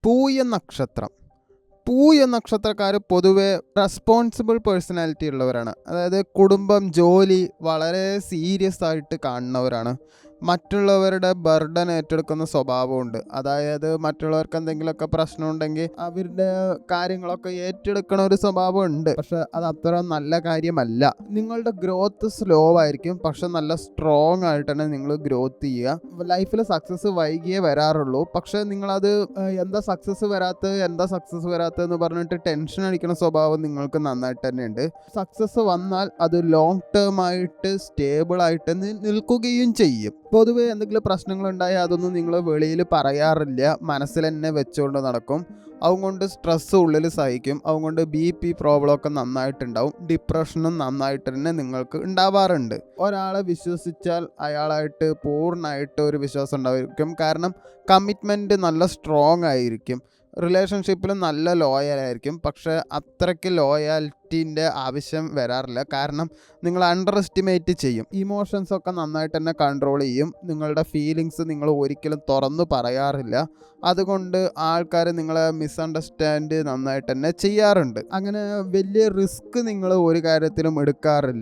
പൂയ നക്ഷത്രം. പൂയ നക്ഷത്രക്കാർ പൊതുവെ റെസ്പോൺസിബിൾ പേഴ്സണാലിറ്റി ഉള്ളവരാണ്. അതായത് കുടുംബം, ജോലി വളരെ സീരിയസ് ആയിട്ട് കാണുന്നവരാണ്. മറ്റുള്ളവരുടെ ബർഡൻ ഏറ്റെടുക്കുന്ന സ്വഭാവമുണ്ട്. അതായത് മറ്റുള്ളവർക്ക് എന്തെങ്കിലുമൊക്കെ പ്രശ്നമുണ്ടെങ്കിൽ അവരുടെ കാര്യങ്ങളൊക്കെ ഏറ്റെടുക്കണ ഒരു സ്വഭാവം ഉണ്ട്. പക്ഷെ അത് അത്ര നല്ല കാര്യമല്ല. നിങ്ങളുടെ ഗ്രോത്ത് സ്ലോ ആയിരിക്കും, പക്ഷെ നല്ല സ്ട്രോങ് ആയിട്ടാണ് നിങ്ങൾ ഗ്രോത്ത് ചെയ്യുക. ലൈഫിൽ സക്സസ് വൈകിയേ വരാറുള്ളൂ. പക്ഷെ നിങ്ങളത് എന്താ സക്സസ് വരാത്തതെന്ന് പറഞ്ഞിട്ട് ടെൻഷൻ അടിക്കുന്ന സ്വഭാവം നിങ്ങൾക്ക് നന്നായിട്ട് തന്നെ ഉണ്ട്. സക്സസ് വന്നാൽ അത് ലോങ് ടേം ആയിട്ട് സ്റ്റേബിൾ ആയിട്ട് നിൽക്കുകയും ചെയ്യും. പൊതുവെ എന്തെങ്കിലും പ്രശ്നങ്ങളുണ്ടായാൽ അതൊന്നും നിങ്ങൾ വെളിയിൽ പറയാറില്ല, മനസ്സിൽ തന്നെ വെച്ചുകൊണ്ട് നടക്കും. അതുകൊണ്ട് സ്ട്രെസ്സ് ഉള്ളിൽ സഹിക്കും. അതുകൊണ്ട് BP പ്രോബ്ലമൊക്കെ നന്നായിട്ടുണ്ടാവും. ഡിപ്രഷനും നന്നായിട്ട് തന്നെ നിങ്ങൾക്ക് ഉണ്ടാവാറുണ്ട്. ഒരാളെ വിശ്വസിച്ചാൽ അയാളായിട്ട് പൂർണ്ണമായിട്ട് ഒരു വിശ്വാസം ഉണ്ടായിരിക്കും. കാരണം കമ്മിറ്റ്മെൻറ്റ് നല്ല സ്ട്രോങ് ആയിരിക്കും. റിലേഷൻഷിപ്പിൽ നല്ല ലോയലായിരിക്കും. പക്ഷേ അത്രയ്ക്ക് ലോയാലിറ്റീൻ്റെ ആവശ്യം വരാറില്ല. കാരണം നിങ്ങൾ അണ്ടർ എസ്റ്റിമേറ്റ് ചെയ്യും. ഇമോഷൻസൊക്കെ നന്നായിട്ട് തന്നെ കൺട്രോൾ ചെയ്യും. നിങ്ങളുടെ ഫീലിങ്സ് നിങ്ങൾ ഒരിക്കലും തുറന്നു പറയാറില്ല. അതുകൊണ്ട് ആൾക്കാർ നിങ്ങളെ മിസ്അണ്ടർസ്റ്റാൻഡ് നന്നായിട്ട് തന്നെ ചെയ്യാറുണ്ട്. അങ്ങനെ വലിയ റിസ്ക് നിങ്ങൾ ഒരു കാര്യത്തിലും എടുക്കാറില്ല.